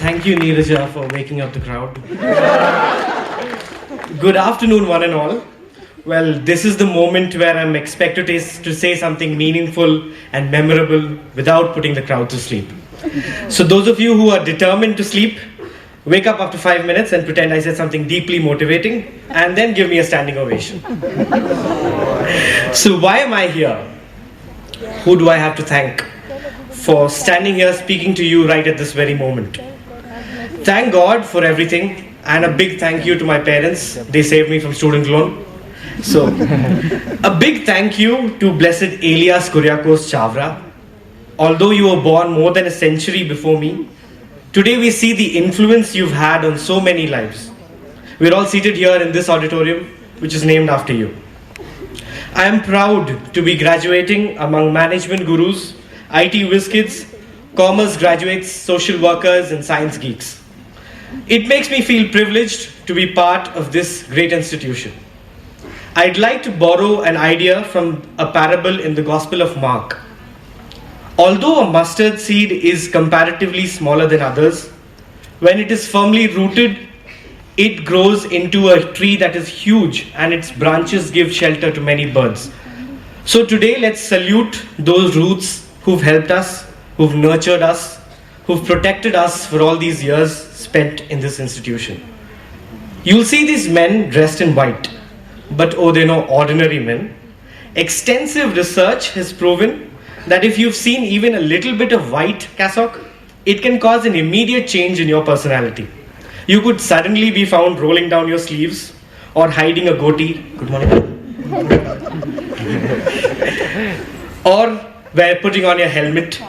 Thank you, Neeraja, for waking up the crowd. Good afternoon, one and all. Well, this is the moment where I'm expected to say something meaningful and memorable without putting the crowd to sleep. So those of you who are determined to sleep, wake up after 5 minutes and pretend I said something deeply motivating, and then give me a standing ovation. So why am I here? Who do I have to thank for standing here speaking to you right at this very moment? Thank God for everything, and a big thank you to my parents. They saved me from student loan. So, a big thank you to blessed Elias Kuriakose Chavra. Although you were born more than a century before me, today we see the influence you've had on so many lives. We're all seated here in this auditorium, which is named after you. I am proud to be graduating among management gurus, IT whiz kids, commerce graduates, social workers, and science geeks. It makes me feel privileged to be part of this great institution. I'd like to borrow an idea from a parable in the Gospel of Mark. Although a mustard seed is comparatively smaller than others, when it is firmly rooted, it grows into a tree that is huge, and its branches give shelter to many birds. So today, let's salute those roots who've helped us, who've nurtured us, who've protected us for all these years spent in this institution. You'll see these men dressed in white, but oh, they're no ordinary men. Extensive research has proven that if you've seen even a little bit of white cassock, it can cause an immediate change in your personality. You could suddenly be found rolling down your sleeves or hiding a goatee. Good morning. Or putting on your helmet,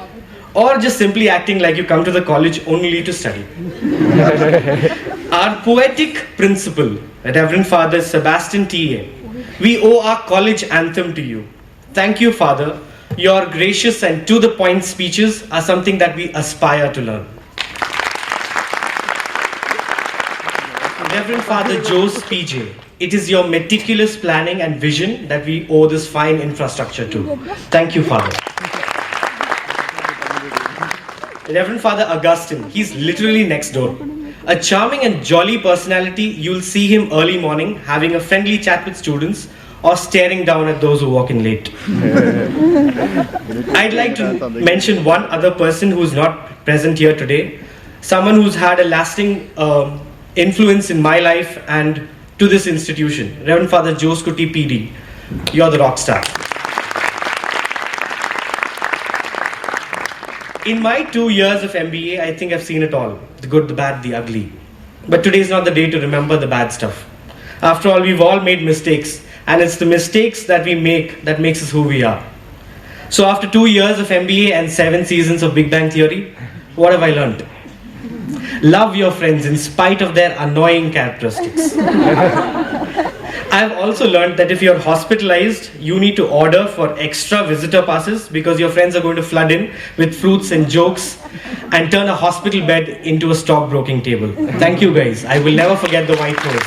or just simply acting like you come to the college only to study. Our poetic principal, Reverend Father Sebastian T.A., we owe our college anthem to you. Thank you, Father. Your gracious and to-the-point speeches are something that we aspire to learn. Reverend Father Jose P.J., it is your meticulous planning and vision that we owe this fine infrastructure to. Thank you, Father. Reverend Father Augustine, he's literally next door. A charming and jolly personality, you'll see him early morning having a friendly chat with students or staring down at those who walk in late. I'd like to mention one other person who's not present here today, someone who's had a lasting influence in my life and to this institution, Reverend Father Jose Kuti PD. You're the rock star. In my 2 years of MBA, I think I've seen it all. The good, the bad, the ugly. But today is not the day to remember the bad stuff. After all, we've all made mistakes, and it's the mistakes that we make that makes us who we are. So after 2 years of MBA and 7 seasons of Big Bang Theory, what have I learned? Love your friends in spite of their annoying characteristics. I've also learned that if you're hospitalized, you need to order for extra visitor passes because your friends are going to flood in with fruits and jokes and turn a hospital bed into a stockbroking table. Thank you, guys. I will never forget the white nose.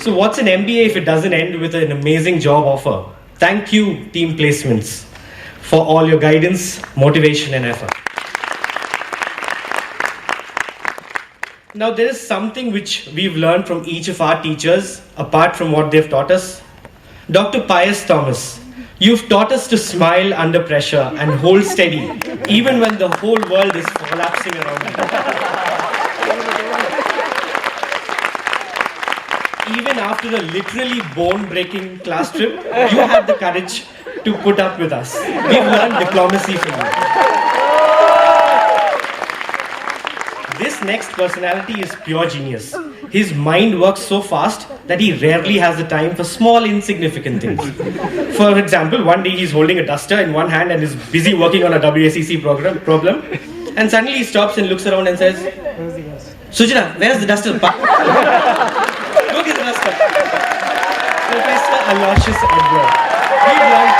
So what's an MBA if it doesn't end with an amazing job offer? Thank you, Team Placements, for all your guidance, motivation, and effort. Now, there is something which we've learned from each of our teachers, apart from what they've taught us. Dr. Pius Thomas, you've taught us to smile under pressure and hold steady, even when the whole world is collapsing around you. Even after a literally bone-breaking class trip, you had the courage to put up with us. We've learned diplomacy from you. This next personality is pure genius. His mind works so fast that he rarely has the time for small, insignificant things. For example, one day he's holding a duster in one hand and is busy working on a WACC problem. And suddenly he stops and looks around and says, Sujana, where's the duster? Go get the duster. Professor Aloysius Edward. We've learned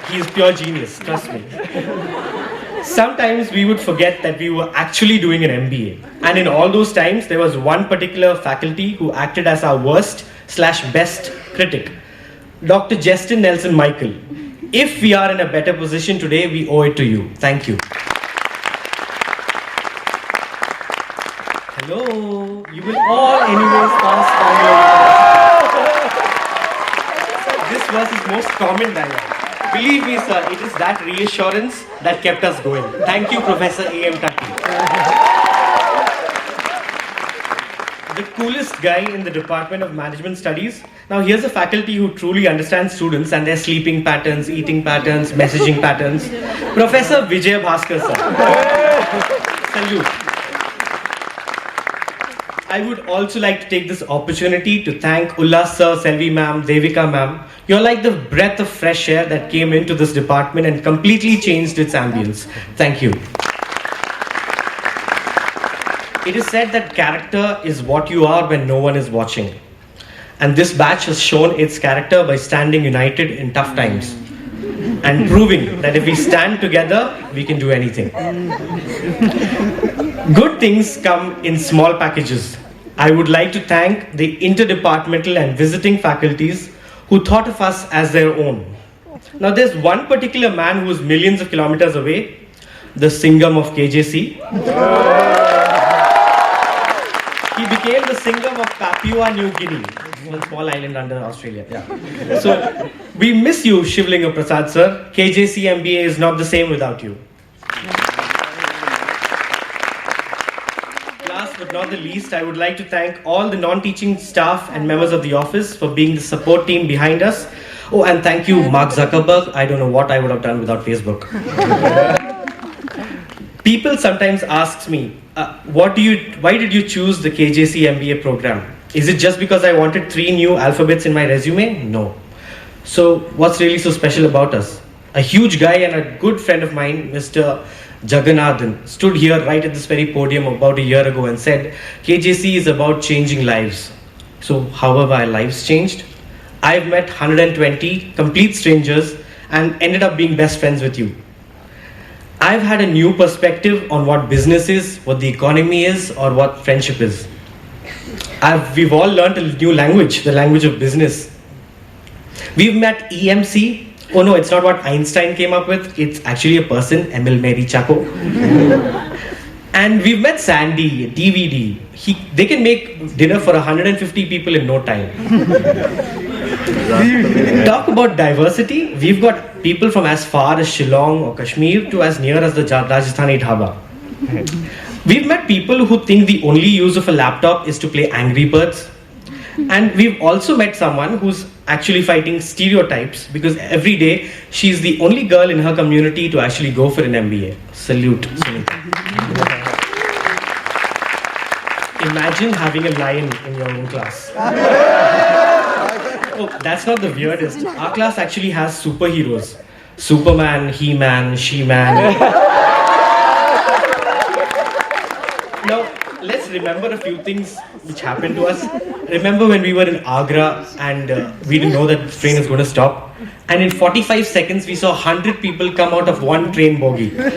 he is pure genius, trust me. Sometimes we would forget that we were actually doing an MBA. And in all those times, there was one particular faculty who acted as our worst/best critic, Dr. Justin Nelson Michael. If we are in a better position today, we owe it to you. Thank you. Hello, you will all anyways pass on your. This verse is most common dialogue. Believe me, sir, it is that reassurance that kept us going. Thank you, Professor A.M. Taki. The coolest guy in the Department of Management Studies. Now, here's a faculty who truly understands students and their sleeping patterns, eating patterns, messaging patterns. Professor Vijay Bhaskar, sir. Salute. I would also like to take this opportunity to thank Ullas sir, Selvi ma'am, Devika ma'am. You're like the breath of fresh air that came into this department and completely changed its ambience. Thank you. It is said that character is what you are when no one is watching. And this batch has shown its character by standing united in tough times and proving that if we stand together, we can do anything. Good things come in small packages. I would like to thank the interdepartmental and visiting faculties who thought of us as their own. Now there's one particular man who is millions of kilometers away, the Singham of KJC. He became the Singham of Papua New Guinea, one small island under Australia. Yeah. So we miss you, Shivlinga Prasad sir. KJC MBA is not the same without you. Last but not the least, I would like to thank all the non-teaching staff and members of the office for being the support team behind us. Oh, and thank you, Mark Zuckerberg. I don't know what I would have done without Facebook. People sometimes ask me, why did you choose the KJC MBA program? Is it just because I wanted 3 new alphabets in my resume? No. So what's really so special about us? A huge guy and a good friend of mine, Mr. Jagannathan, stood here right at this very podium about a year ago and said, KJC is about changing lives. So how have our lives changed? I've met 120 complete strangers and ended up being best friends with you. I've had a new perspective on what business is, what the economy is, or what friendship is. We've all learned a new language, the language of business. We've met EMC. Oh no, it's not what Einstein came up with. It's actually a person, Emil Mary Chaco. And we've met Sandy, DVD. They can make dinner for 150 people in no time. Talk about diversity. We've got people from as far as Shillong or Kashmir to as near as the Rajasthani dhaba. We've met people who think the only use of a laptop is to play Angry Birds. And we've also met someone who's actually fighting stereotypes because every day she's the only girl in her community to actually go for an MBA. Salute, Sunita. Imagine having a lion in your own class. Oh, that's not the weirdest. Our class actually has superheroes. Superman, He-Man, She-Man. Now, let's remember a few things which happened to us. Remember when we were in Agra and we didn't know that the train was going to stop? And in 45 seconds, we saw 100 people come out of one train bogie. We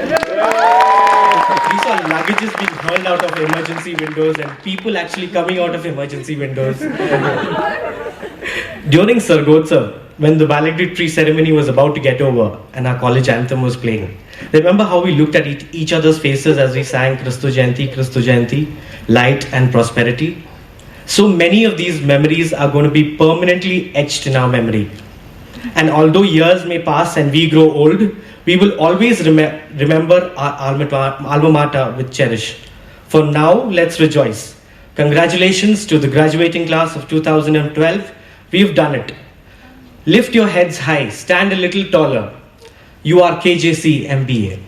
saw luggages being hurled out of emergency windows and people actually coming out of emergency windows. During Sargotsav, when the valedictory ceremony was about to get over and our college anthem was playing, remember how we looked at each other's faces as we sang Kristu Jayanti, light and prosperity? So many of these memories are going to be permanently etched in our memory. And although years may pass and we grow old, we will always remember our alma mater with cherish. For now, let's rejoice. Congratulations to the graduating class of 2012. We've done it. Lift your heads high, stand a little taller. You are KJC MBA.